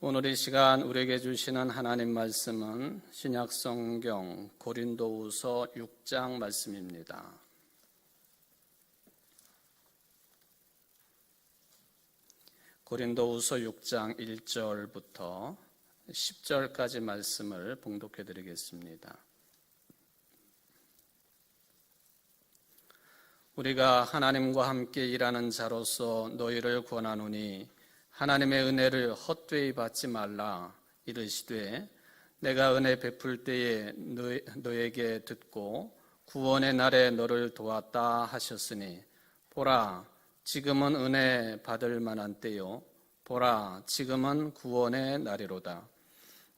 오늘 이 시간 우리에게 주시는 하나님 말씀은 신약성경 고린도후서 6장 말씀입니다. 고린도후서 6장 1절부터 10절까지 말씀을 봉독해 드리겠습니다. 우리가 하나님과 함께 일하는 자로서 너희를 권하노니 하나님의 은혜를 헛되이 받지 말라. 이르시되 내가 은혜 베풀 때에 너에게 듣고 구원의 날에 너를 도왔다 하셨으니 보라 지금은 은혜 받을 만한 때요 보라 지금은 구원의 날이로다.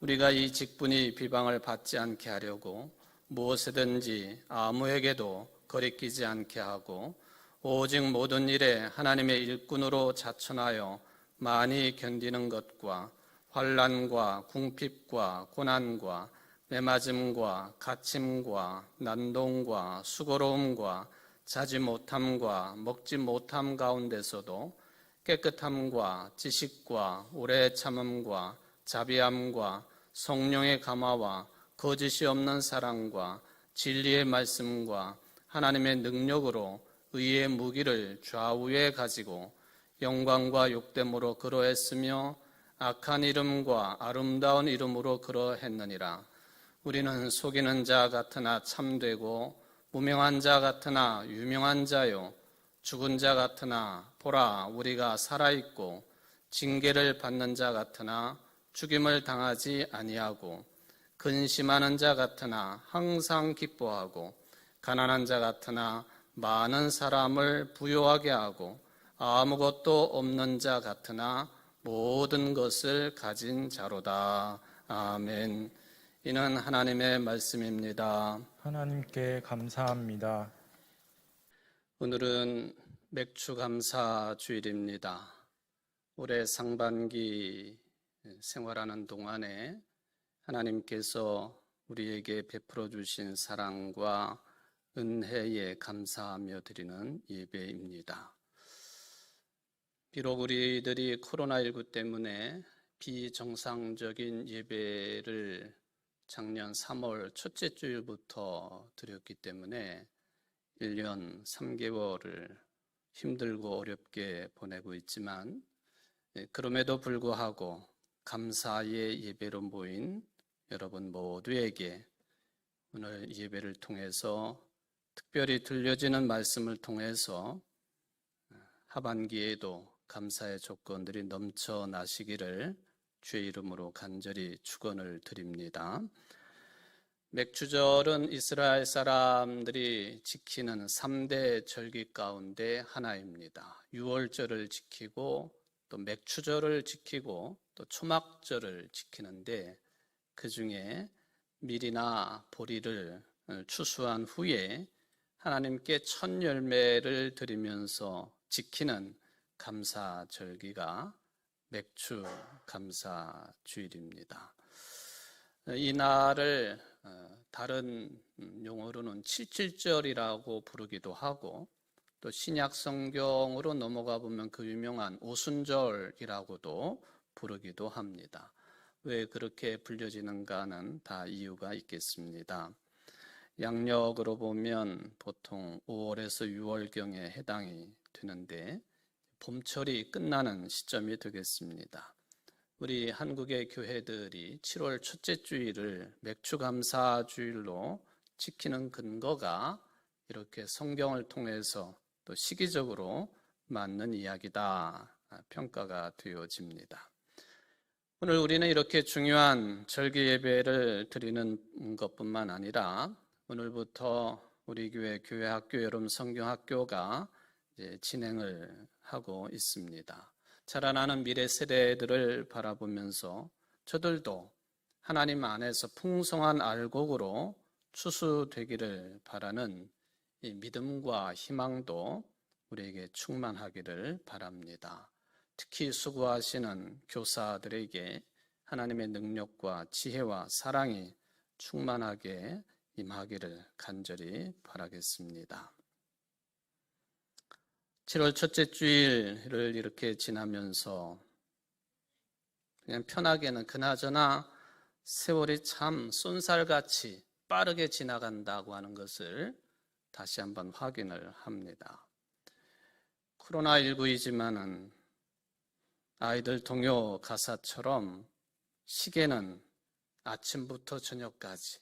우리가 이 직분이 비방을 받지 않게 하려고 무엇이든지 아무에게도 거리끼지 않게 하고 오직 모든 일에 하나님의 일꾼으로 자천하여 많이 견디는 것과 환난과 궁핍과 고난과 매맞음과 갇힘과 난동과 수고로움과 자지 못함과 먹지 못함 가운데서도 깨끗함과 지식과 오래 참음과 자비함과 성령의 감화와 거짓이 없는 사랑과 진리의 말씀과 하나님의 능력으로 의의 무기를 좌우에 가지고 영광과 욕됨으로 그러했으며 악한 이름과 아름다운 이름으로 그러했느니라. 우리는 속이는 자 같으나 참되고 무명한 자 같으나 유명한 자요 죽은 자 같으나 보라 우리가 살아있고 징계를 받는 자 같으나 죽임을 당하지 아니하고 근심하는 자 같으나 항상 기뻐하고 가난한 자 같으나 많은 사람을 부요하게 하고 아무것도 없는 자 같으나 모든 것을 가진 자로다. 아멘. 이는 하나님의 말씀입니다. 하나님께 감사합니다. 오늘은 맥주감사 주일입니다. 올해 상반기 생활하는 동안에 하나님께서 우리에게 베풀어 주신 사랑과 은혜에 감사하며 드리는 예배입니다. 비록 우리들이 코로나19 때문에 비정상적인 예배를 작년 3월 첫째 주일부터 드렸기 때문에 1년 3개월을 힘들고 어렵게 보내고 있지만 그럼에도 불구하고 감사의 예배로 모인 여러분 모두에게 오늘 예배를 통해서 특별히 들려지는 말씀을 통해서 하반기에도 감사의 조건들이 넘쳐나시기를 주의 이름으로 간절히 축원을 드립니다. 맥주절은 이스라엘 사람들이 지키는 3대 절기 가운데 하나입니다. 유월절을 지키고 또 맥주절을 지키고 또 초막절을 지키는데 그 중에 밀이나 보리를 추수한 후에 하나님께 첫 열매를 드리면서 지키는 감사절기가 맥주 감사주일입니다. 이 날을 다른 용어로는 칠칠절이라고 부르기도 하고 또 신약 성경으로 넘어가 보면 그 유명한 오순절이라고도 부르기도 합니다. 왜 그렇게 불려지는가는 다 이유가 있겠습니다. 양력으로 보면 보통 5월에서 6월경에 해당이 되는데 봄철이 끝나는 시점이 되겠습니다. 우리 한국의 교회들이 7월 첫째 주일을 맥주감사주일로 지키는 근거가 이렇게 성경을 통해서 또 시기적으로 맞는 이야기다 평가가 되어집니다. 오늘 우리는 이렇게 중요한 절기 예배를 드리는 것뿐만 아니라 오늘부터 우리 교회 학교 여름 성경학교가 이제 진행을 하고 있습니다. 자라나는 미래 세대들을 바라보면서 저들도 하나님 안에서 풍성한 알곡으로 추수되기를 바라는 이 믿음과 희망도 우리에게 충만하기를 바랍니다. 특히 수고하시는 교사들에게 하나님의 능력과 지혜와 사랑이 충만하게 임하기를 간절히 바라겠습니다. 7월 첫째 주일을 이렇게 지나면서 그냥 편하게는 그나저나 세월이 참 쏜살같이 빠르게 지나간다고 하는 것을 다시 한번 확인을 합니다. 코로나19이지만은 아이들 동요 가사처럼 시계는 아침부터 저녁까지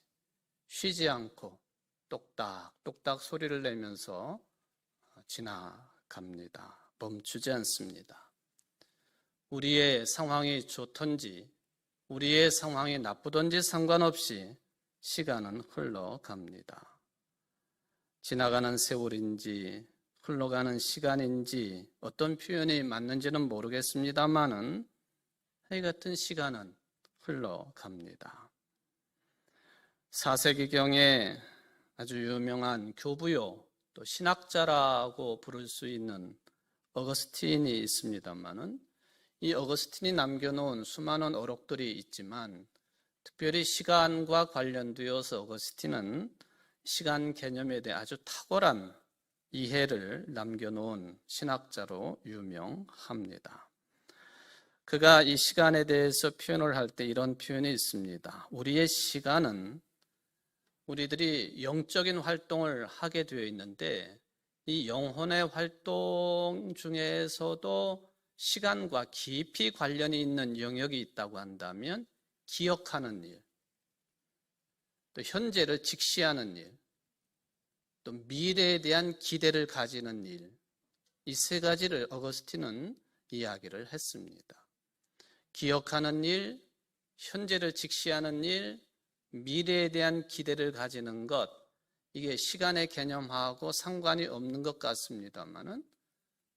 쉬지 않고 똑딱똑딱 소리를 내면서 지나갑니다. 멈추지 않습니다. 우리의 상황이 좋던지 우리의 상황이 나쁘던지 상관없이 시간은 흘러갑니다. 지나가는 세월인지 흘러가는 시간인지 어떤 표현이 맞는지는 모르겠습니다만은 이 같은 시간은 흘러갑니다. 4세기경에 아주 유명한 교부요 또 신학자라고 부를 수 있는 어거스틴이 있습니다만은 이 어거스틴이 남겨놓은 수많은 어록들이 있지만 특별히 시간과 관련되어서 어거스틴은 시간 개념에 대해 아주 탁월한 이해를 남겨놓은 신학자로 유명합니다. 그가 이 시간에 대해서 표현을 할 때 이런 표현이 있습니다. 우리의 시간은 우리들이 영적인 활동을 하게 되어 있는데 이 영혼의 활동 중에서도 시간과 깊이 관련이 있는 영역이 있다고 한다면 기억하는 일, 또 현재를 직시하는 일, 또 미래에 대한 기대를 가지는 일, 이 세 가지를 어거스틴은 이야기를 했습니다. 기억하는 일, 현재를 직시하는 일, 미래에 대한 기대를 가지는 것, 이게 시간의 개념하고 상관이 없는 것 같습니다만은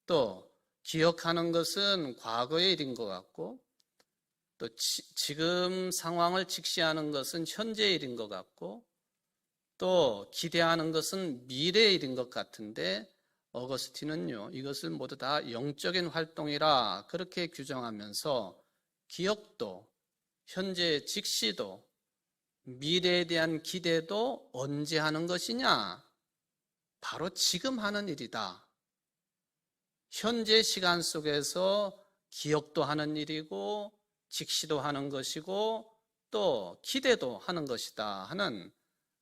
또 기억하는 것은 과거의 일인 것 같고 또 지금 상황을 직시하는 것은 현재의 일인 것 같고 또 기대하는 것은 미래의 일인 것 같은데 어거스틴은요 이것을 모두 다 영적인 활동이라 그렇게 규정하면서 기억도 현재의 직시도 미래에 대한 기대도 언제 하는 것이냐? 바로 지금 하는 일이다. 현재 시간 속에서 기억도 하는 일이고 직시도 하는 것이고 또 기대도 하는 것이다 하는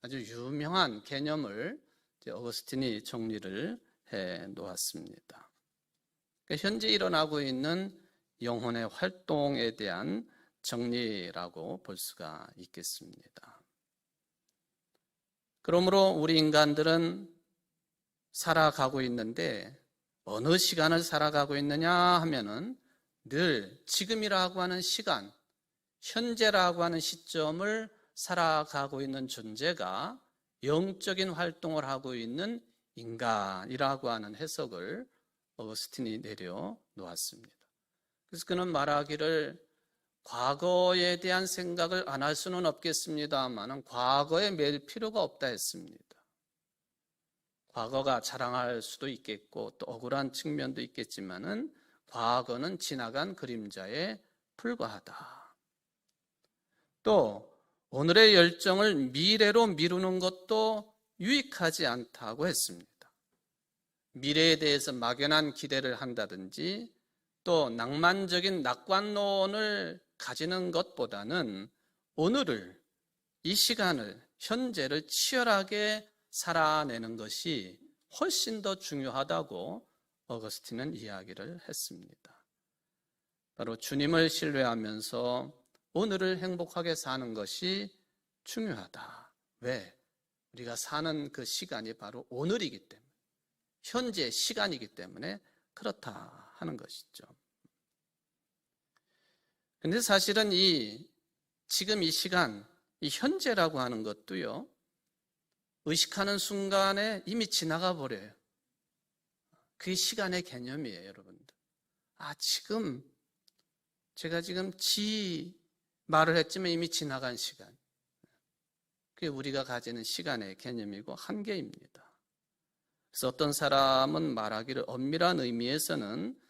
아주 유명한 개념을 어거스틴이 정리를 해 놓았습니다. 그러니까 현재 일어나고 있는 영혼의 활동에 대한 정리라고 볼 수가 있겠습니다. 그러므로 우리 인간들은 살아가고 있는데 어느 시간을 살아가고 있느냐 하면은 늘 지금이라고 하는 시간, 현재라고 하는 시점을 살아가고 있는 존재가 영적인 활동을 하고 있는 인간이라고 하는 해석을 어거스틴이 내려놓았습니다. 그래서 그는 말하기를 과거에 대한 생각을 안 할 수는 없겠습니다만 과거에 매일 필요가 없다 했습니다. 과거가 자랑할 수도 있겠고 또 억울한 측면도 있겠지만은 과거는 지나간 그림자에 불과하다. 또 오늘의 열정을 미래로 미루는 것도 유익하지 않다고 했습니다. 미래에 대해서 막연한 기대를 한다든지 또 낭만적인 낙관론을 가지는 것보다는 오늘을, 이 시간을, 현재를 치열하게 살아내는 것이 훨씬 더 중요하다고 어거스틴은 이야기를 했습니다. 바로 주님을 신뢰하면서 오늘을 행복하게 사는 것이 중요하다. 왜? 우리가 사는 그 시간이 바로 오늘이기 때문에, 현재 시간이기 때문에 그렇다 하는 것이죠. 근데 사실은 지금 이 시간, 이 현재라고 하는 것도요, 의식하는 순간에 이미 지나가 버려요. 그게 시간의 개념이에요, 여러분들. 제가 지금 말을 했지만 이미 지나간 시간. 그게 우리가 가지는 시간의 개념이고 한계입니다. 그래서 어떤 사람은 말하기를 엄밀한 의미에서는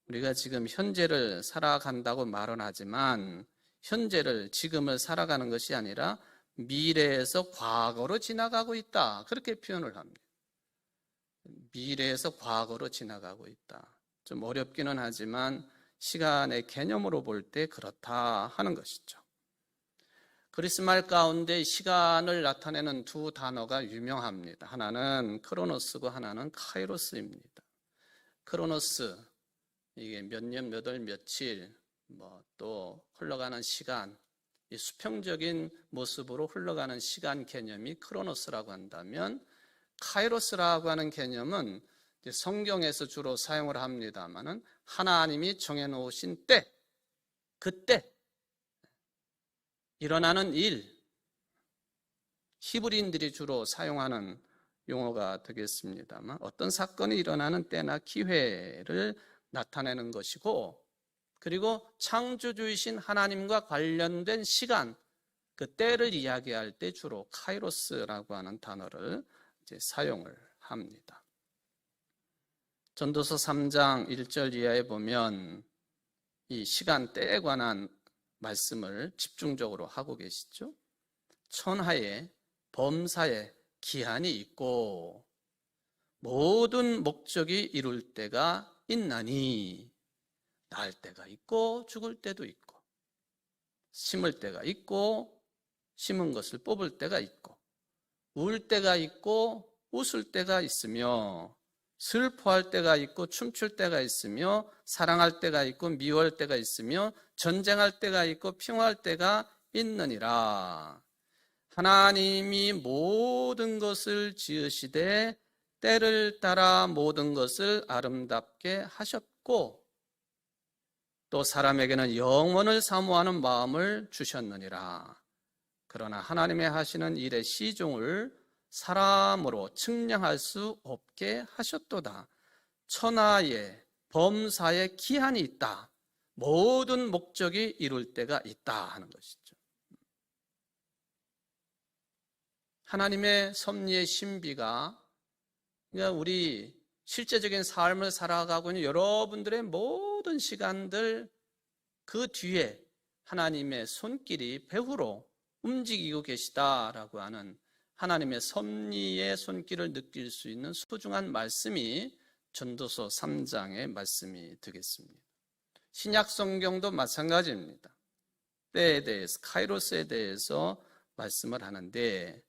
우리가 지금 현재를 살아간다고 말은 하지만 현재를, 지금을 살아가는 것이 아니라 미래에서 과거로 지나가고 있다. 그렇게 표현을 합니다. 미래에서 과거로 지나가고 있다. 좀 어렵기는 하지만 시간의 개념으로 볼 때 그렇다 하는 것이죠. 그리스말 가운데 시간을 나타내는 두 단어가 유명합니다. 하나는 크로노스고 하나는 카이로스입니다. 크로노스, 이게 몇 년, 몇 월, 며칠, 또 흘러가는 시간, 이 수평적인 모습으로 흘러가는 시간 개념이 크로노스라고 한다면, 카이로스라고 하는 개념은 성경에서 주로 사용을 합니다만은 하나님이 정해놓으신 때, 그때 일어나는 일, 히브리인들이 주로 사용하는 용어가 되겠습니다만 어떤 사건이 일어나는 때나 기회를 나타내는 것이고, 그리고 창조주이신 하나님과 관련된 시간, 그 때를 이야기할 때 주로 카이로스라고 하는 단어를 이제 사용을 합니다. 전도서 3장 1절 이하에 보면 이 시간대에 관한 말씀을 집중적으로 하고 계시죠. 천하에 범사에 기한이 있고 모든 목적이 이룰 때가 있나니, 날 때가 있고 죽을 때도 있고, 심을 때가 있고 심은 것을 뽑을 때가 있고, 울 때가 있고 웃을 때가 있으며, 슬퍼할 때가 있고 춤출 때가 있으며, 사랑할 때가 있고 미워할 때가 있으며, 전쟁할 때가 있고 평화할 때가 있느니라. 하나님이 모든 것을 지으시되 때를 따라 모든 것을 아름답게 하셨고, 또 사람에게는 영원을 사모하는 마음을 주셨느니라. 그러나 하나님의 하시는 일의 시종을 사람으로 측량할 수 없게 하셨도다. 천하에 범사에 기한이 있다. 모든 목적이 이룰 때가 있다 하는 것이죠. 하나님의 섭리의 신비가, 그러니까 우리 실제적인 삶을 살아가고 있는 여러분들의 모든 시간들 그 뒤에 하나님의 손길이 배후로 움직이고 계시다라고 하는 하나님의 섭리의 손길을 느낄 수 있는 소중한 말씀이 전도서 3장의 말씀이 되겠습니다. 신약 성경도 마찬가지입니다. 때에 대해서, 카이로스에 대해서 말씀을 하는데,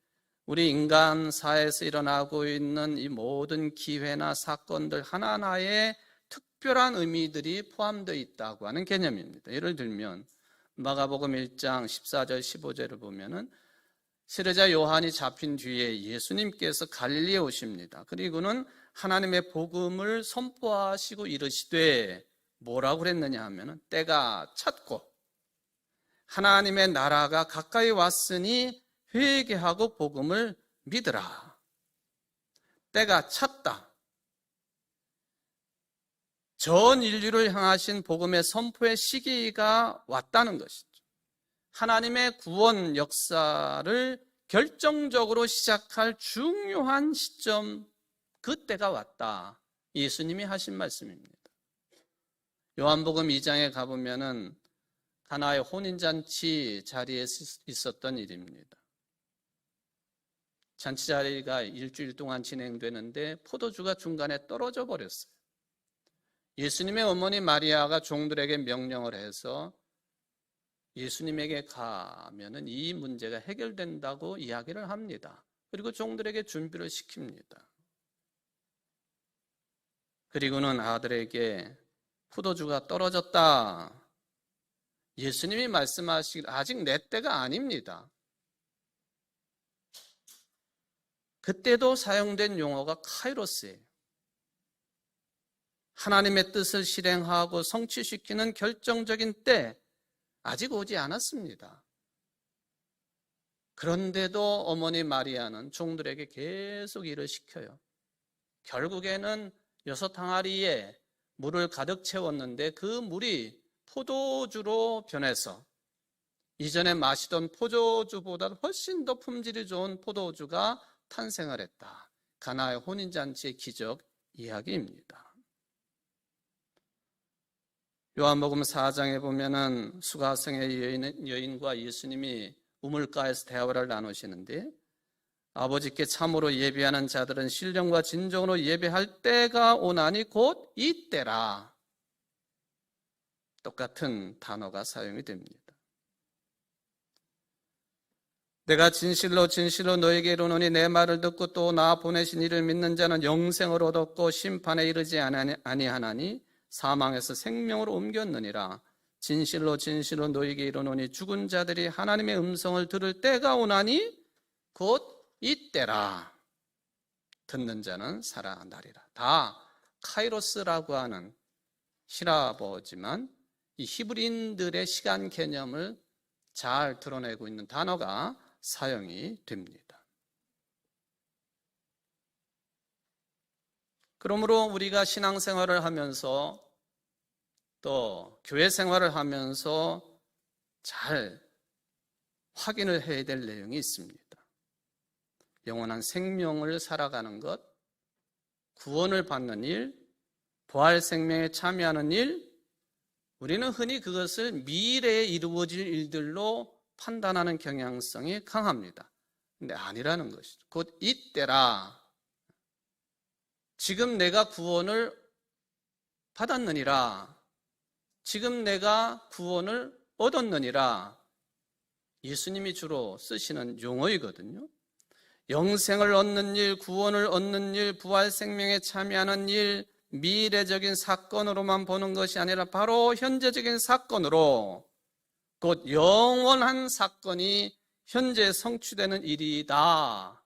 우리 인간사에서 일어나고 있는 이 모든 기회나 사건들 하나하나에 특별한 의미들이 포함되어 있다고 하는 개념입니다. 예를 들면 마가복음 1장 14절 15절을 보면은 세례자 요한이 잡힌 뒤에 예수님께서 갈릴리에 오십니다. 그리고는 하나님의 복음을 선포하시고 이르시되 뭐라고 그랬느냐 하면은 때가 찼고 하나님의 나라가 가까이 왔으니 회개하고 복음을 믿으라. 때가 찼다. 전 인류를 향하신 복음의 선포의 시기가 왔다는 것이죠. 하나님의 구원 역사를 결정적으로 시작할 중요한 시점, 그때가 왔다. 예수님이 하신 말씀입니다. 요한복음 2장에 가보면은 가나의 혼인잔치 자리에 있었던 일입니다. 잔치 자리가 일주일 동안 진행되는데 포도주가 중간에 떨어져 버렸어요. 예수님의 어머니 마리아가 종들에게 명령을 해서 예수님에게 가면은 이 문제가 해결된다고 이야기를 합니다. 그리고 종들에게 준비를 시킵니다. 그리고는 아들에게 포도주가 떨어졌다. 예수님이 말씀하시길 아직 내 때가 아닙니다. 그때도 사용된 용어가 카이로스예요. 하나님의 뜻을 실행하고 성취시키는 결정적인 때, 아직 오지 않았습니다. 그런데도 어머니 마리아는 종들에게 계속 일을 시켜요. 결국에는 6항아리에 물을 가득 채웠는데 그 물이 포도주로 변해서 이전에 마시던 포도주보다 훨씬 더 품질이 좋은 포도주가 탄생을 했다. 가나의 혼인잔치의 기적 이야기입니다. 요한복음 4장에 보면은 수가성의 여인과 예수님이 우물가에서 대화를 나누시는데, 아버지께 참으로 예배하는 자들은 신령과 진정으로 예배할 때가 오나니 곧 이때라. 똑같은 단어가 사용이 됩니다. 내가 진실로 진실로 너에게 이르노니 내 말을 듣고 또 나 보내신 이를 믿는 자는 영생을 얻었고 심판에 이르지 아니하나니 사망에서 생명으로 옮겼느니라. 진실로 진실로 너에게 이르노니 죽은 자들이 하나님의 음성을 들을 때가 오나니 곧 이때라. 듣는 자는 살아나리라. 다 카이로스라고 하는 히라버지만 이 히브리인들의 시간 개념을 잘 드러내고 있는 단어가 사용이 됩니다. 그러므로 우리가 신앙생활을 하면서 또 교회 생활을 하면서 잘 확인을 해야 될 내용이 있습니다. 영원한 생명을 살아가는 것, 구원을 받는 일, 부활 생명에 참여하는 일, 우리는 흔히 그것을 미래에 이루어질 일들로 판단하는 경향성이 강합니다. 근데 아니라는 것이죠. 곧 이때라. 지금 내가 구원을 받았느니라. 지금 내가 구원을 얻었느니라. 예수님이 주로 쓰시는 용어이거든요. 영생을 얻는 일, 구원을 얻는 일, 부활 생명에 참여하는 일, 미래적인 사건으로만 보는 것이 아니라 바로 현재적인 사건으로 곧 영원한 사건이 현재 성취되는 일이다.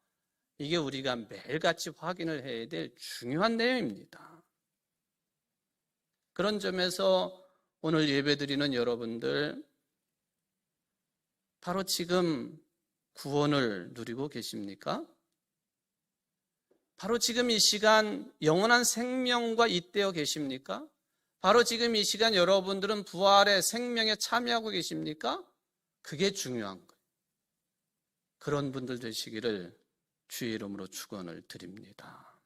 이게 우리가 매일같이 확인을 해야 될 중요한 내용입니다. 그런 점에서 오늘 예배드리는 여러분들 바로 지금 구원을 누리고 계십니까? 바로 지금 이 시간 영원한 생명과 잇대어 계십니까? 바로 지금 이 시간 여러분들은 부활의 생명에 참여하고 계십니까? 그게 중요한 거예요. 그런 분들 되시기를 주의 이름으로 축원을 드립니다.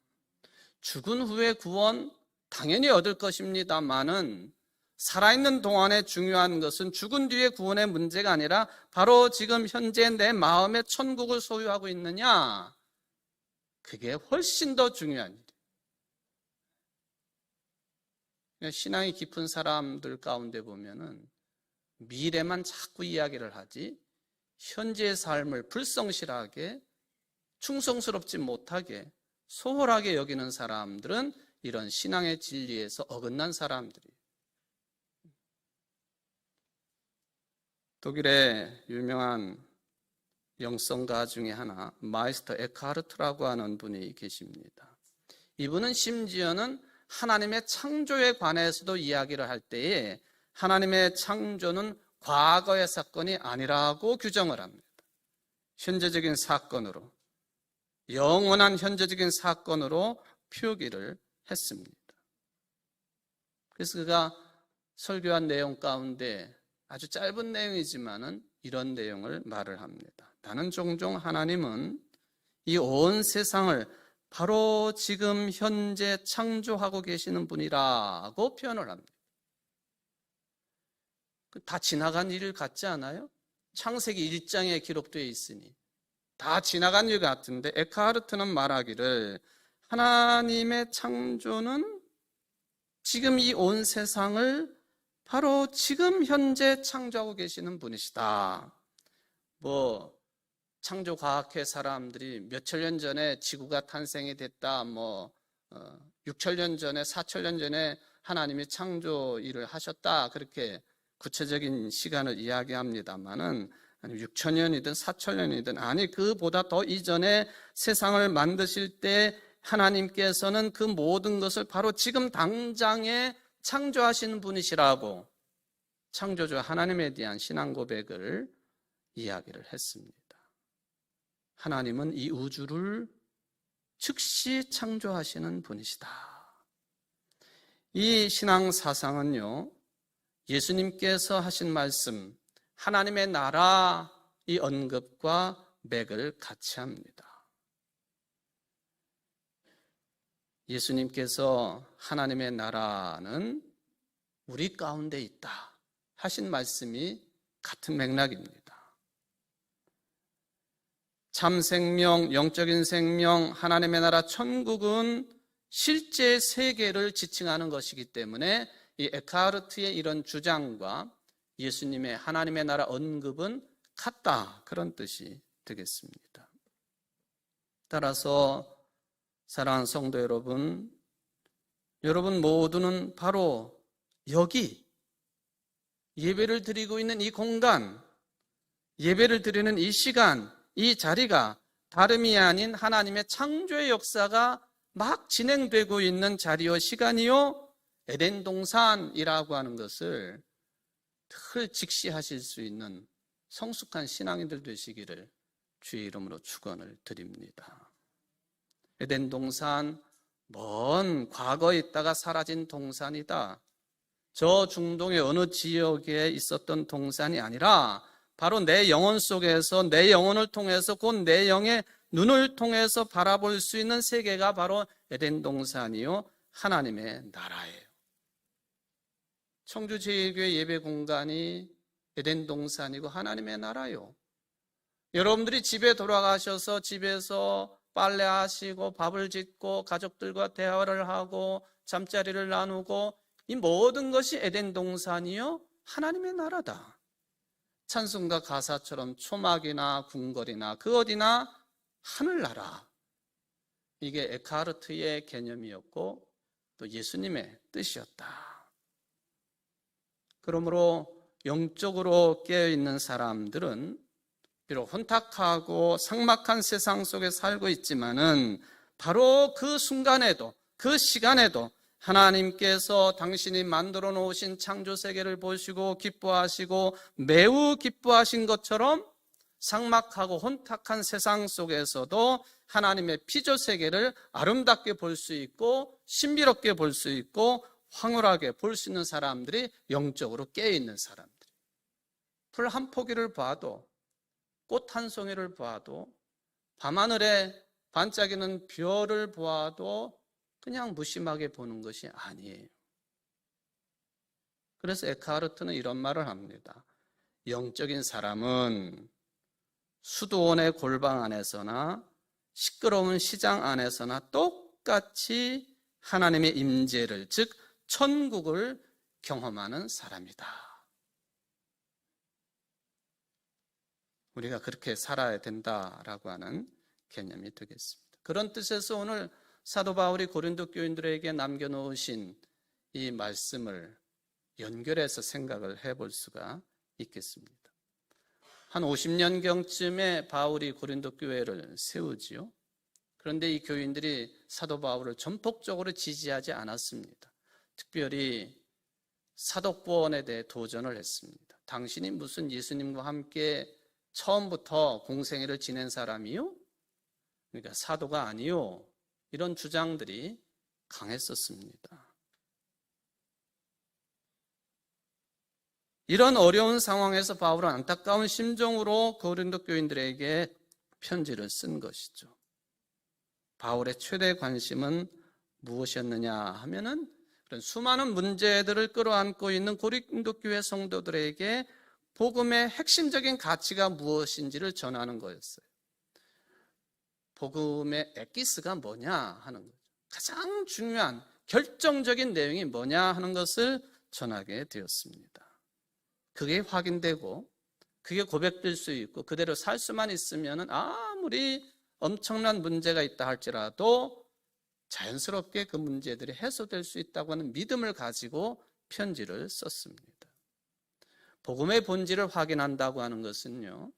죽은 후에 구원 당연히 얻을 것입니다만은 살아있는 동안에 중요한 것은 죽은 뒤의 구원의 문제가 아니라 바로 지금 현재 내 마음의 천국을 소유하고 있느냐, 그게 훨씬 더 중요한 일이에요. 신앙이 깊은 사람들 가운데 보면은 미래만 자꾸 이야기를 하지 현재의 삶을 불성실하게 충성스럽지 못하게 소홀하게 여기는 사람들은 이런 신앙의 진리에서 어긋난 사람들이에요. 독일의 유명한 영성가 중에 하나 마이스터 에크하르트라고 하는 분이 계십니다. 이분은 심지어는 하나님의 창조에 관해서도 이야기를 할 때에 하나님의 창조는 과거의 사건이 아니라고 규정을 합니다. 현재적인 사건으로, 영원한 현재적인 사건으로 표기를 했습니다. 그래서 그가 설교한 내용 가운데 아주 짧은 내용이지만은 이런 내용을 말을 합니다. 나는 종종 하나님은 이 온 세상을 바로 지금 현재 창조하고 계시는 분이라고 표현을 합니다. 다 지나간 일 같지 않아요? 창세기 1장에 기록되어 있으니 다 지나간 일 같은데 에크하르트는 말하기를 하나님의 창조는 지금 이 온 세상을 바로 지금 현재 창조하고 계시는 분이시다. 창조과학회 사람들이 몇천 년 전에 지구가 탄생이 됐다, 6천년 전에, 4천년 전에 하나님이 창조 일을 하셨다, 그렇게 구체적인 시간을 이야기합니다만은 6천년이든 4천년이든 아니 그보다 더 이전에 세상을 만드실 때 하나님께서는 그 모든 것을 바로 지금 당장에 창조하시는 분이시라고 창조주 하나님에 대한 신앙 고백을 이야기를 했습니다. 하나님은 이 우주를 즉시 창조하시는 분이시다. 이 신앙 사상은요, 예수님께서 하신 말씀 하나님의 나라 이 언급과 맥을 같이 합니다. 예수님께서 하나님의 나라는 우리 가운데 있다 하신 말씀이 같은 맥락입니다. 참 생명, 영적인 생명, 하나님의 나라 천국은 실제 세계를 지칭하는 것이기 때문에 이 에크하르트의 이런 주장과 예수님의 하나님의 나라 언급은 같다, 그런 뜻이 되겠습니다. 따라서 사랑하는 성도 여러분, 여러분 모두는 바로 여기 예배를 드리고 있는 이 공간, 예배를 드리는 이 시간, 이 자리가 다름이 아닌 하나님의 창조의 역사가 막 진행되고 있는 자리요 시간이요 에덴 동산이라고 하는 것을 늘 직시하실 수 있는 성숙한 신앙인들 되시기를 주의 이름으로 축원을 드립니다. 에덴 동산, 먼 과거에 있다가 사라진 동산이다. 저 중동의 어느 지역에 있었던 동산이 아니라 바로 내 영혼 속에서, 내 영혼을 통해서, 곧 내 영의 눈을 통해서 바라볼 수 있는 세계가 바로 에덴 동산이요 하나님의 나라예요. 청주제일교회 예배 공간이 에덴 동산이고 하나님의 나라요. 여러분들이 집에 돌아가셔서 집에서 빨래하시고 밥을 짓고 가족들과 대화를 하고 잠자리를 나누고 이 모든 것이 에덴 동산이요 하나님의 나라다. 찬송가 가사처럼 초막이나 궁궐이나 그 어디나 하늘나라. 이게 에크하르트의 개념이었고 또 예수님의 뜻이었다. 그러므로 영적으로 깨어있는 사람들은 비록 혼탁하고 삭막한 세상 속에 살고 있지만은 바로 그 순간에도, 그 시간에도 하나님께서 당신이 만들어 놓으신 창조 세계를 보시고 기뻐하시고 매우 기뻐하신 것처럼 삭막하고 혼탁한 세상 속에서도 하나님의 피조 세계를 아름답게 볼 수 있고 신비롭게 볼 수 있고 황홀하게 볼 수 있는 사람들이 영적으로 깨어있는 사람들. 풀 한 포기를 봐도, 꽃 한 송이를 봐도, 밤하늘에 반짝이는 별을 보아도 그냥 무심하게 보는 것이 아니에요. 그래서 에크하르트는 이런 말을 합니다. 영적인 사람은 수도원의 골방 안에서나 시끄러운 시장 안에서나 똑같이 하나님의 임재를, 즉 천국을 경험하는 사람이다. 우리가 그렇게 살아야 된다라고 하는 개념이 되겠습니다. 그런 뜻에서 오늘 사도 바울이 고린도 교인들에게 남겨놓으신 이 말씀을 연결해서 생각을 해볼 수가 있겠습니다. 한 50년경쯤에 바울이 고린도 교회를 세우지요. 그런데 이 교인들이 사도 바울을 전폭적으로 지지하지 않았습니다. 특별히 사도권에 대해 도전을 했습니다. 당신이 무슨 예수님과 함께 처음부터 공생애를 지낸 사람이요? 그러니까 사도가 아니요. 이런 주장들이 강했었습니다. 이런 어려운 상황에서 바울은 안타까운 심정으로 고린도 교인들에게 편지를 쓴 것이죠. 바울의 최대 관심은 무엇이었느냐 하면은 그런 수많은 문제들을 끌어안고 있는 고린도 교회 성도들에게 복음의 핵심적인 가치가 무엇인지를 전하는 거였어요. 복음의 에키스가 뭐냐 하는 거죠. 가장 중요한 결정적인 내용이 뭐냐 하는 것을 전하게 되었습니다. 그게 확인되고 그게 고백될 수 있고 그대로 살 수만 있으면 아무리 엄청난 문제가 있다 할지라도 자연스럽게 그 문제들이 해소될 수 있다고 하는 믿음을 가지고 편지를 썼습니다. 복음의 본질을 확인한다고 하는 것은요,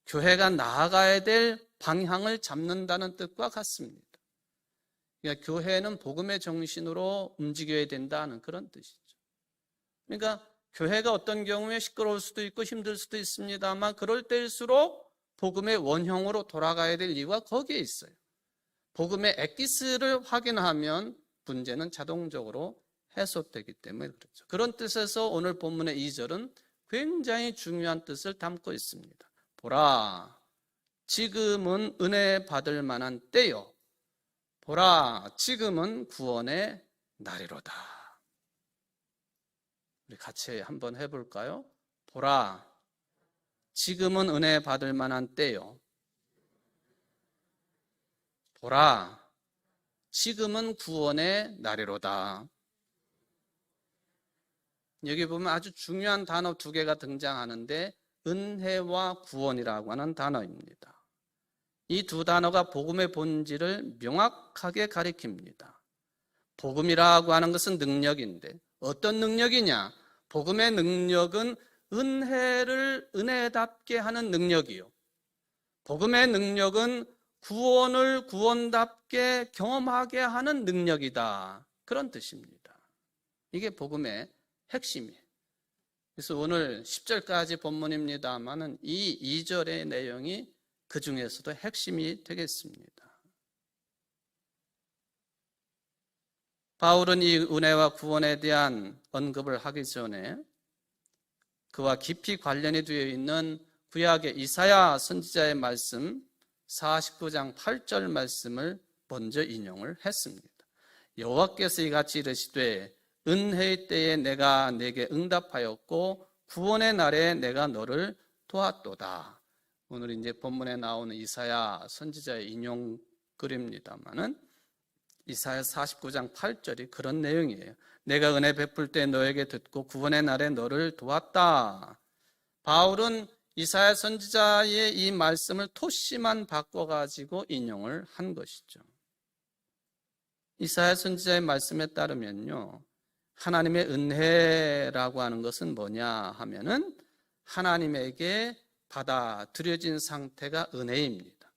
교회가 나아가야 될 방향을 잡는다는 뜻과 같습니다. 그러니까 교회는 복음의 정신으로 움직여야 된다는 그런 뜻이죠. 그러니까 교회가 어떤 경우에 시끄러울 수도 있고 힘들 수도 있습니다만 그럴 때일수록 복음의 원형으로 돌아가야 될 이유가 거기에 있어요. 복음의 엑기스를 확인하면 문제는 자동적으로 해소되기 때문에 그렇죠. 그런 뜻에서 오늘 본문의 2절은 굉장히 중요한 뜻을 담고 있습니다. 보라, 지금은 은혜 받을 만한 때요. 보라, 지금은 구원의 날이로다. 우리 같이 한번 해볼까요? 보라, 지금은 은혜 받을 만한 때요. 보라, 지금은 구원의 날이로다. 여기 보면 아주 중요한 단어 두 개가 등장하는데 은혜와 구원이라고 하는 단어입니다. 이 두 단어가 복음의 본질을 명확하게 가리킵니다. 복음이라고 하는 것은 능력인데 어떤 능력이냐? 복음의 능력은 은혜를 은혜답게 하는 능력이요. 복음의 능력은 구원을 구원답게 경험하게 하는 능력이다. 그런 뜻입니다. 이게 복음의 핵심이에요. 그래서 오늘 10절까지 본문입니다만은 이 2절의 내용이 그 중에서도 핵심이 되겠습니다. 바울은 이 은혜와 구원에 대한 언급을 하기 전에 그와 깊이 관련이 되어 있는 구약의 이사야 선지자의 말씀 49장 8절 말씀을 먼저 인용을 했습니다. 여호와께서 이같이 이르시되 은혜의 때에 내가 내게 응답하였고 구원의 날에 내가 너를 도왔도다. 오늘 이제 본문에 나오는 이사야 선지자의 인용글입니다만은 이사야 49장 8절이 그런 내용이에요. 내가 은혜 베풀 때 너에게 듣고 구원의 날에 너를 도왔다. 바울은 이사야 선지자의 이 말씀을 토시만 바꿔가지고 인용을 한 것이죠. 이사야 선지자의 말씀에 따르면요, 하나님의 은혜라고 하는 것은 뭐냐 하면은 하나님에게 받아들여진 상태가 은혜입니다.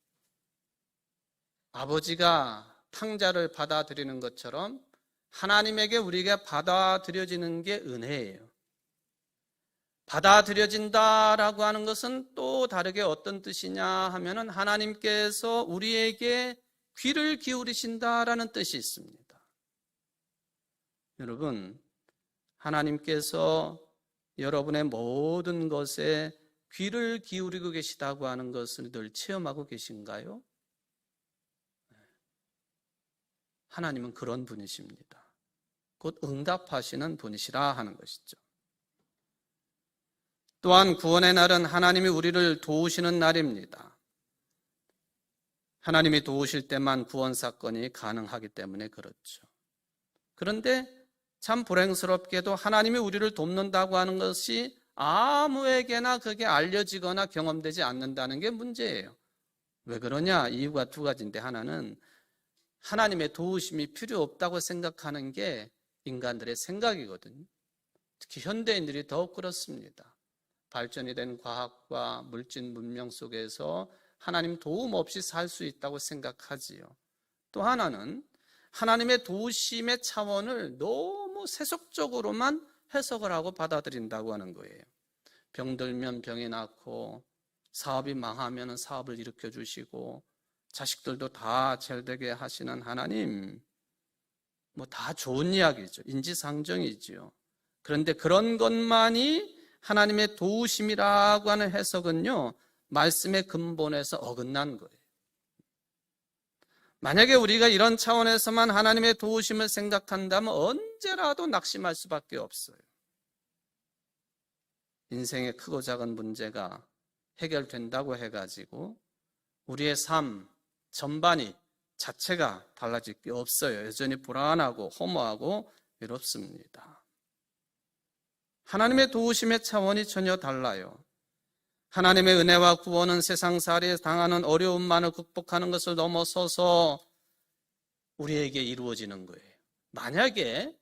아버지가 탕자를 받아들이는 것처럼 하나님에게 우리가 받아들여지는 게 은혜예요. 받아들여진다라고 하는 것은 또 다르게 어떤 뜻이냐 하면은 하나님께서 우리에게 귀를 기울이신다라는 뜻이 있습니다. 여러분, 하나님께서 여러분의 모든 것에 귀를 기울이고 계시다고 하는 것을 늘 체험하고 계신가요? 하나님은 그런 분이십니다. 곧 응답하시는 분이시라 하는 것이죠. 또한 구원의 날은 하나님이 우리를 도우시는 날입니다. 하나님이 도우실 때만 구원 사건이 가능하기 때문에 그렇죠. 그런데 참 불행스럽게도 하나님이 우리를 돕는다고 하는 것이 아무에게나 그게 알려지거나 경험되지 않는다는 게 문제예요. 왜 그러냐? 이유가 두 가지인데, 하나는 하나님의 도우심이 필요 없다고 생각하는 게 인간들의 생각이거든요. 특히 현대인들이 더욱 그렇습니다. 발전이 된 과학과 물질 문명 속에서 하나님 도움 없이 살 수 있다고 생각하지요. 또 하나는 하나님의 도우심의 차원을 너무 세속적으로만 해석을 하고 받아들인다고 하는 거예요. 병들면 병이 낫고 사업이 망하면 사업을 일으켜 주시고 자식들도 다 잘되게 하시는 하나님, 뭐 다 좋은 이야기죠. 인지상정이지요. 그런데 그런 것만이 하나님의 도우심이라고 하는 해석은요, 말씀의 근본에서 어긋난 거예요. 만약에 우리가 이런 차원에서만 하나님의 도우심을 생각한다면 언제라도 낙심할 수밖에 없어요. 인생의 크고 작은 문제가 해결된다고 해가지고 우리의 삶 전반이 자체가 달라질 게 없어요. 여전히 불안하고 허무하고 외롭습니다. 하나님의 도우심의 차원이 전혀 달라요. 하나님의 은혜와 구원은 세상살이에 당하는 어려움만을 극복하는 것을 넘어서서 우리에게 이루어지는 거예요. 만약에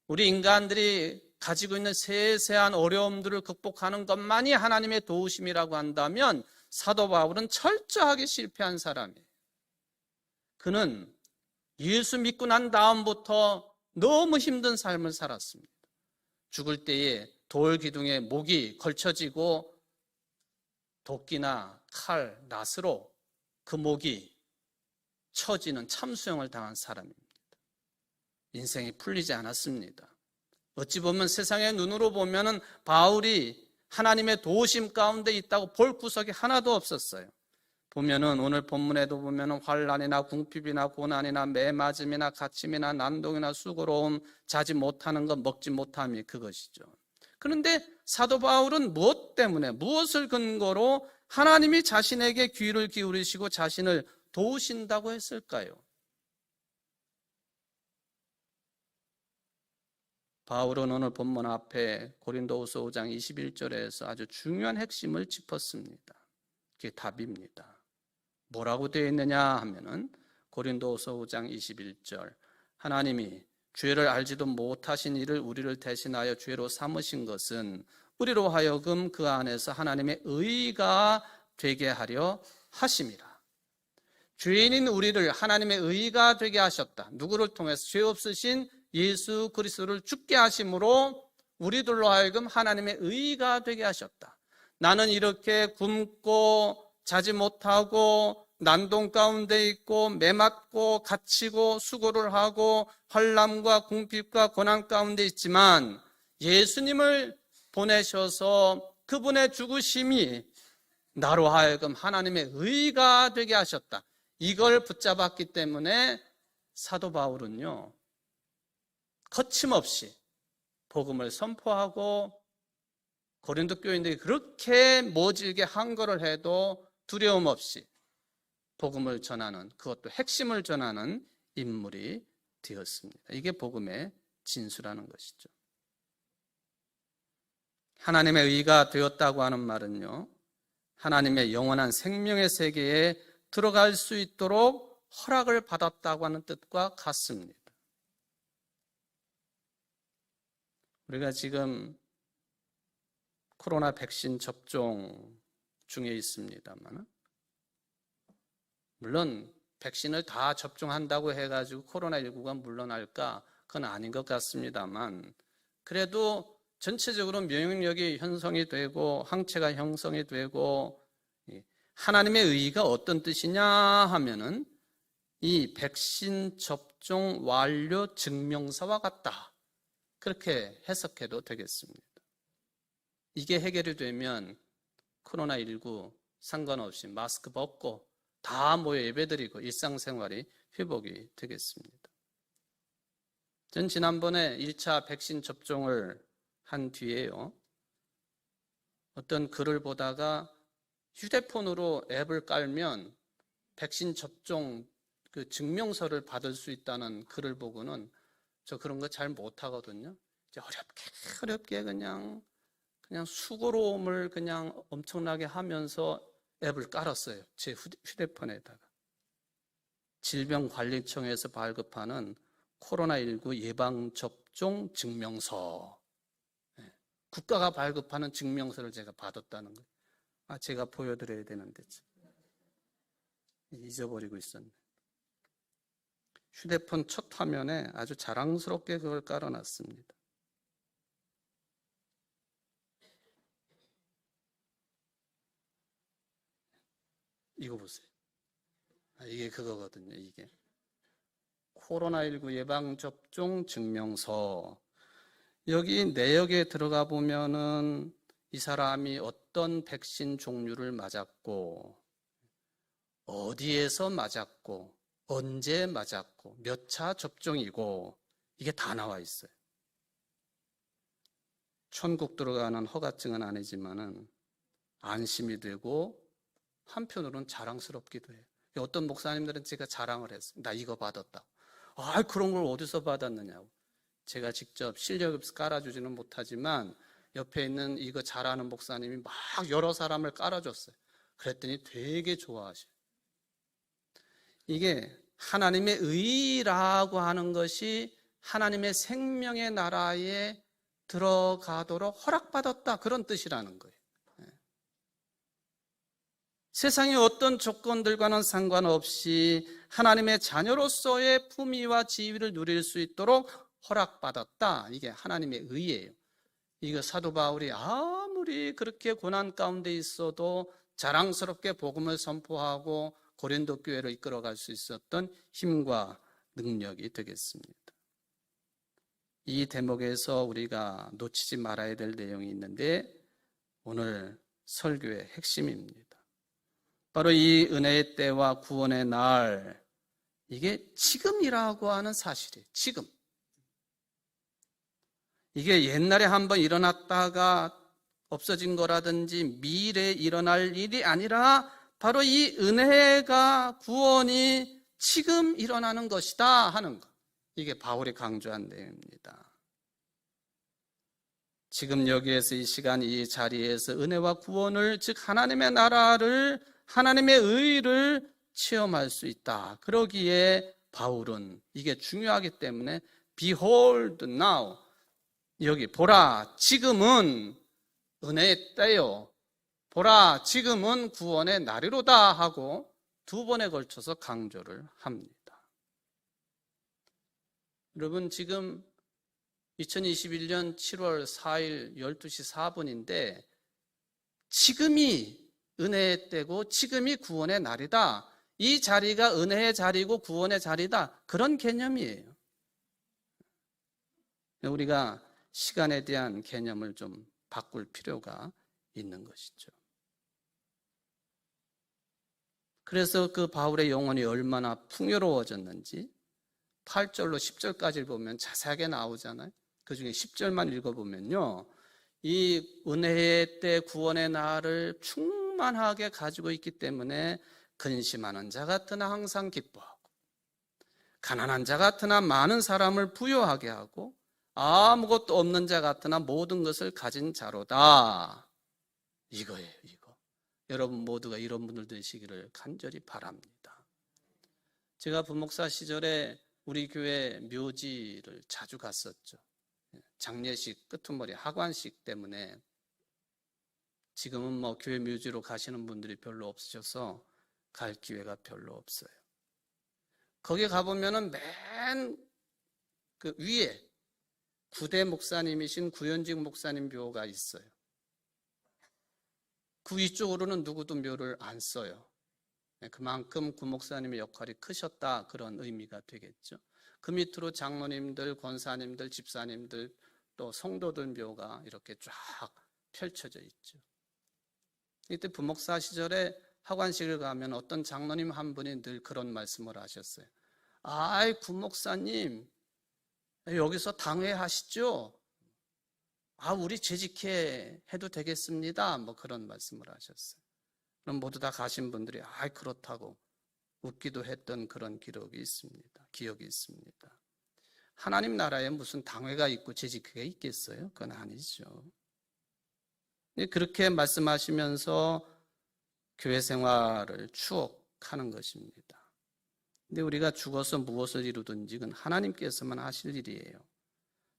우리 인간들이 가지고 있는 세세한 어려움들을 극복하는 것만이 하나님의 도우심이라고 한다면 사도 바울은 철저하게 실패한 사람이에요. 그는 예수 믿고 난 다음부터 너무 힘든 삶을 살았습니다. 죽을 때에 돌 기둥에 목이 걸쳐지고 도끼나 칼, 낫으로 그 목이 쳐지는 참수형을 당한 사람입니다. 인생이 풀리지 않았습니다. 어찌 보면 세상의 눈으로 보면은 바울이 하나님의 도우심 가운데 있다고 볼 구석이 하나도 없었어요. 보면은 오늘 본문에도 보면은 환난이나 궁핍이나 고난이나 매맞음이나 갇힘이나 난동이나 수고로움, 자지 못하는 것, 먹지 못함이 그것이죠. 그런데 사도 바울은 무엇 때문에, 무엇을 근거로 하나님이 자신에게 귀를 기울이시고 자신을 도우신다고 했을까요? 바울은 오늘 본문 앞에 고린도후서 5장 21절에서 아주 중요한 핵심을 짚었습니다. 그게 답입니다. 뭐라고 되어 있느냐 하면은 고린도후서 5장 21절, 하나님이 죄를 알지도 못하신 이를 우리를 대신하여 죄로 삼으신 것은 우리로 하여금 그 안에서 하나님의 의가 되게 하려 하심이라. 죄인인 우리를 하나님의 의가 되게 하셨다. 누구를 통해서? 죄 없으신 예수 그리스도를 죽게 하심으로 우리들로 하여금 하나님의 의가 되게 하셨다. 나는 이렇게 굶고 자지 못하고 난동 가운데 있고 매맞고 갇히고 수고를 하고 환난과 궁핍과 고난 가운데 있지만 예수님을 보내셔서 그분의 죽으심이 나로 하여금 하나님의 의가 되게 하셨다. 이걸 붙잡았기 때문에 사도 바울은요, 거침없이 복음을 선포하고 고린도 교인들이 그렇게 모질게 항거를 해도 두려움 없이 복음을 전하는, 그것도 핵심을 전하는 인물이 되었습니다. 이게 복음의 진수라는 것이죠. 하나님의 의가 되었다고 하는 말은요, 하나님의 영원한 생명의 세계에 들어갈 수 있도록 허락을 받았다고 하는 뜻과 같습니다. 우리가 지금 코로나 백신 접종 중에 있습니다만, 물론 백신을 다 접종한다고 해가지고 코로나19가 물러날까? 그건 아닌 것 같습니다만, 그래도 전체적으로免疫力이 형성이 되고 항체가 형성이 되고, 하나님의 의가 어떤 뜻이냐 하면은 이 백신 접종 완료 증명서와 같다. 그렇게 해석해도 되겠습니다. 이게 해결이 되면 코로나19 상관없이 마스크 벗고 다 모여 예배드리고 일상생활이 회복이 되겠습니다. 전 지난번에 1차 백신 접종을 한 뒤에요, 어떤 글을 보다가 휴대폰으로 앱을 깔면 백신 접종 그 증명서를 받을 수 있다는 글을 보고는 저 그런 거 잘 못하거든요. 이제 어렵게 그냥 수고로움을 그냥 엄청나게 하면서 앱을 깔았어요. 제 휴대폰에다가. 질병관리청에서 발급하는 코로나19 예방접종 증명서. 국가가 발급하는 증명서를 제가 받았다는 거예요. 제가 보여드려야 되는데 잊어버리고 있었네. 휴대폰 첫 화면에 아주 자랑스럽게 그걸 깔아놨습니다. 이거 보세요. 이게 그거거든요. 이게 코로나19 예방접종 증명서. 여기 내역에 들어가 보면은 이 사람이 어떤 백신 종류를 맞았고, 어디에서 맞았고, 언제 맞았고, 몇 차 접종이고, 이게 다 나와 있어요. 천국 들어가는 허가증은 아니지만은 안심이 되고 한편으로는 자랑스럽기도 해요. 어떤 목사님들은 제가 자랑을 했어요. 나 이거 받았다. 그런 걸 어디서 받았느냐고. 제가 직접 실력 없이 깔아주지는 못하지만 옆에 있는 이거 잘하는 목사님이 막 여러 사람을 깔아줬어요. 그랬더니 되게 좋아하셔요. 이게 하나님의 의라고 하는 것이 하나님의 생명의 나라에 들어가도록 허락받았다, 그런 뜻이라는 거예요. 세상의 어떤 조건들과는 상관없이 하나님의 자녀로서의 품위와 지위를 누릴 수 있도록 허락받았다. 이게 하나님의 의예요. 이거 사도 바울이 아무리 그렇게 고난 가운데 있어도 자랑스럽게 복음을 선포하고 고린도 교회를 이끌어갈 수 있었던 힘과 능력이 되겠습니다. 이 대목에서 우리가 놓치지 말아야 될 내용이 있는데 오늘 설교의 핵심입니다. 바로 이 은혜의 때와 구원의 날, 이게 지금이라고 하는 사실이에요. 지금. 이게 옛날에 한번 일어났다가 없어진 거라든지 미래에 일어날 일이 아니라 바로 이 은혜가, 구원이 지금 일어나는 것이다 하는 것. 이게 바울이 강조한 내용입니다. 지금 여기에서 이 시간 이 자리에서 은혜와 구원을, 즉 하나님의 나라를, 하나님의 의를 체험할 수 있다. 그러기에 바울은 이게 중요하기 때문에 Behold now, 여기 보라 지금은 은혜의 때요, 보라 지금은 구원의 날이로다 하고 두 번에 걸쳐서 강조를 합니다. 여러분, 지금 2021년 7월 4일 12시 4분인데 지금이 은혜의 때고 지금이 구원의 날이다. 이 자리가 은혜의 자리고 구원의 자리다. 그런 개념이에요. 우리가 시간에 대한 개념을 좀 바꿀 필요가 있는 것이죠. 그래서 그 바울의 영혼이 얼마나 풍요로워졌는지 8절로 10절까지 보면 자세하게 나오잖아요. 그 중에 10절만 읽어보면요, 이 은혜의 때 구원의 날을 충만하게 가지고 있기 때문에 근심하는 자 같으나 항상 기뻐하고 가난한 자 같으나 많은 사람을 부유하게 하고 아무것도 없는 자 같으나 모든 것을 가진 자로다. 이거예요, 이거. 여러분 모두가 이런 분들 되시기를 간절히 바랍니다. 제가 부목사 시절에 우리 교회 묘지를 자주 갔었죠. 장례식, 끄트머리, 하관식 때문에 지금은 뭐 교회 묘지로 가시는 분들이 별로 없으셔서 갈 기회가 별로 없어요. 거기 가보면은 맨 그 위에 구대 목사님이신 구현직 목사님 묘가 있어요. 그 위쪽으로는 누구도 묘를 안 써요. 그만큼 구 목사님의 역할이 크셨다, 그런 의미가 되겠죠. 그 밑으로 장로님들, 권사님들, 집사님들, 또 성도들 묘가 이렇게 쫙 펼쳐져 있죠. 이때 부목사 시절에 하관식을 가면 어떤 장로님 한 분이 늘 그런 말씀을 하셨어요. 아이, 구목사님 여기서 당회하시죠? 우리 재직회 해도 되겠습니다. 뭐 그런 말씀을 하셨어요. 그럼 모두 다 가신 분들이 그렇다고 웃기도 했던 그런 기억이 있습니다. 하나님 나라에 무슨 당회가 있고 재직회가 있겠어요? 그건 아니죠. 그렇게 말씀하시면서 교회 생활을 추억하는 것입니다. 근데 우리가 죽어서 무엇을 이루든지 그건 하나님께서만 하실 일이에요.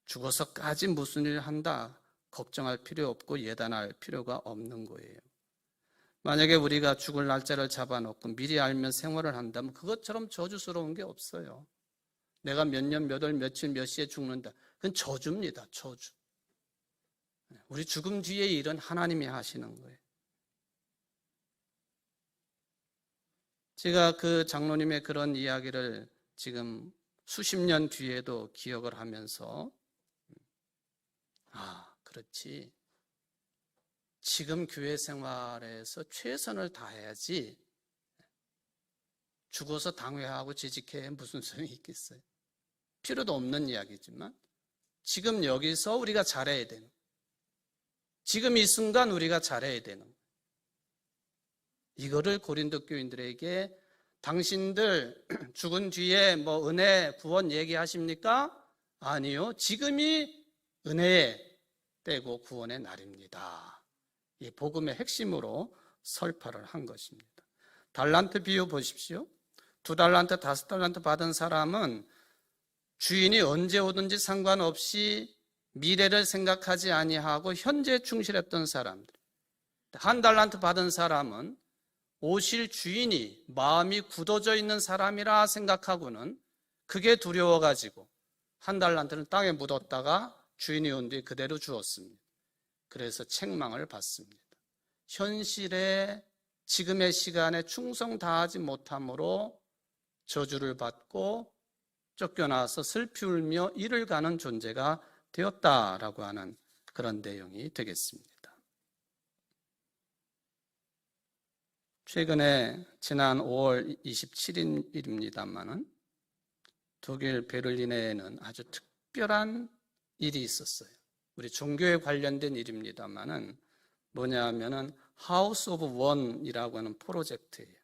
죽어서까지 무슨 일을 한다 걱정할 필요 없고 예단할 필요가 없는 거예요. 만약에 우리가 죽을 날짜를 잡아놓고 미리 알면 생활을 한다면 그것처럼 저주스러운 게 없어요. 내가 몇 년, 몇 월, 며칠, 몇 시에 죽는다. 그건 저주입니다. 저주. 우리 죽음 뒤의 일은 하나님이 하시는 거예요. 제가 그 장로님의 그런 이야기를 지금 수십 년 뒤에도 기억을 하면서 그렇지. 지금 교회 생활에서 최선을 다해야지 죽어서 당회하고 재직회에 무슨 소용이 있겠어요? 필요도 없는 이야기지만 지금 여기서 우리가 잘해야 되는, 지금 이 순간 우리가 잘해야 되는, 이거를 고린도 교인들에게 당신들 죽은 뒤에 뭐 은혜, 구원 얘기하십니까? 아니요. 지금이 은혜의 때고 구원의 날입니다. 이 복음의 핵심으로 설파를 한 것입니다. 달란트 비유 보십시오. 2달란트, 5달란트 받은 사람은 주인이 언제 오든지 상관없이 미래를 생각하지 아니하고 현재에 충실했던 사람들. 1달란트 받은 사람은 오실 주인이 마음이 굳어져 있는 사람이라 생각하고는 그게 두려워가지고 1달란트는 땅에 묻었다가 주인이 온 뒤에 그대로 주었습니다. 그래서 책망을 받습니다. 현실에 지금의 시간에 충성 다하지 못함으로 저주를 받고 쫓겨나서 슬피 울며 이를 가는 존재가 되었다라고 하는 그런 내용이 되겠습니다. 최근에 지난 5월 27일입니다만은 독일 베를린에는 아주 특별한 일이 있었어요. 우리 종교에 관련된 일입니다만은 뭐냐면은 하우스 오브 원이라고 하는 프로젝트예요.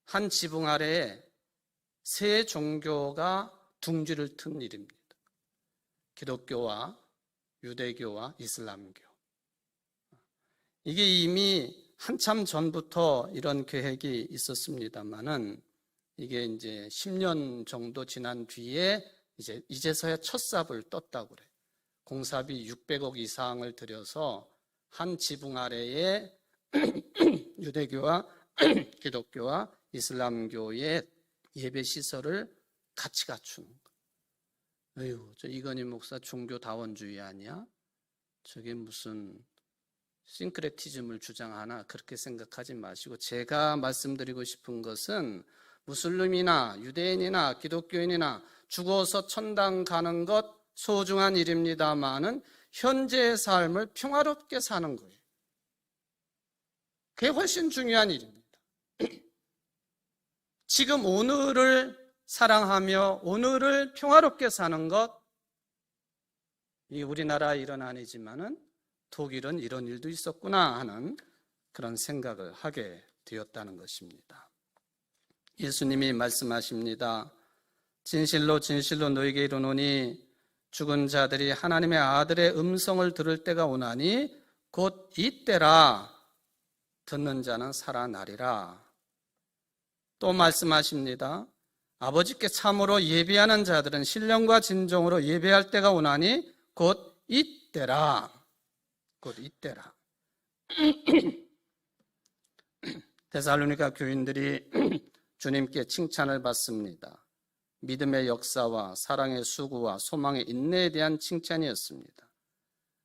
한 지붕 아래에 세 종교가 둥지를 튼 일입니다. 기독교와 유대교와 이슬람교. 이게 이미 한참 전부터 이런 계획이 있었습니다만은 이게 이제 10년 정도 지난 뒤에 이제서야 첫 삽을 떴다고 그래요. 공사비 600억 이상을 들여서 한 지붕 아래에 유대교와 기독교와 이슬람교의 예배 시설을 같이 갖추는 거예요. 에휴, 저 이건희 목사 종교다원주의 아니야? 저게 무슨 싱크레티즘을 주장하나 그렇게 생각하지 마시고, 제가 말씀드리고 싶은 것은 무슬림이나 유대인이나 기독교인이나 죽어서 천당 가는 것 소중한 일입니다마는 현재의 삶을 평화롭게 사는 거예요. 그게 훨씬 중요한 일입니다. 지금 오늘을 사랑하며 오늘을 평화롭게 사는 것, 이 우리나라의 일은 아니지만은 독일은 이런 일도 있었구나 하는 그런 생각을 하게 되었다는 것입니다. 예수님이 말씀하십니다. 진실로 진실로 너희에게 이르노니 죽은 자들이 하나님의 아들의 음성을 들을 때가 오나니 곧 이때라. 듣는 자는 살아나리라. 또 말씀하십니다. 아버지께 참으로 예배하는 자들은 신령과 진정으로 예배할 때가 오나니 곧 이때라. 곧 이때라. 데살로니가 교인들이 주님께 칭찬을 받습니다. 믿음의 역사와 사랑의 수고와 소망의 인내에 대한 칭찬이었습니다.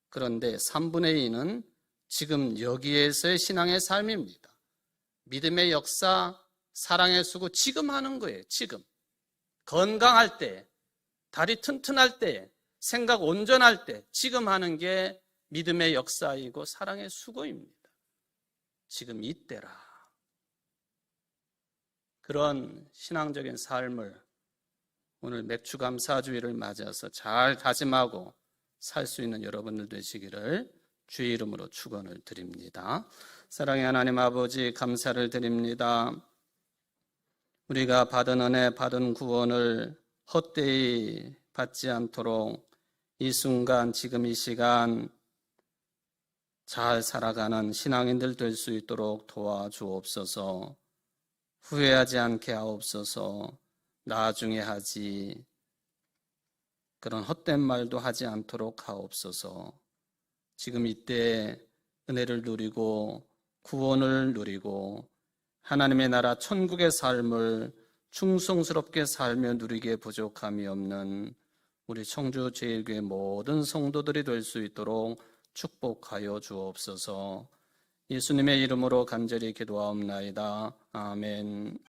그런데 3분의 2는 지금 여기에서의 신앙의 삶입니다. 믿음의 역사, 사랑의 수고 지금 하는 거예요. 지금. 건강할 때, 다리 튼튼할 때, 생각 온전할 때 지금 하는 게 믿음의 역사이고 사랑의 수고입니다. 지금 이때라. 그런 신앙적인 삶을 오늘 맥주감사주의를 맞아서 잘 다짐하고 살 수 있는 여러분들 되시기를 주의 이름으로 축원을 드립니다. 사랑의 하나님 아버지, 감사를 드립니다. 우리가 받은 은혜, 받은 구원을 헛되이 받지 않도록 이 순간, 지금 이 시간 잘 살아가는 신앙인들 될 수 있도록 도와주옵소서. 후회하지 않게 하옵소서. 나중에 하지, 그런 헛된 말도 하지 않도록 하옵소서. 지금 이때 은혜를 누리고 구원을 누리고 하나님의 나라 천국의 삶을 충성스럽게 살며 누리기에 부족함이 없는 우리 청주제일교회 모든 성도들이 될 수 있도록 축복하여 주옵소서. 예수님의 이름으로 간절히 기도하옵나이다. 아멘.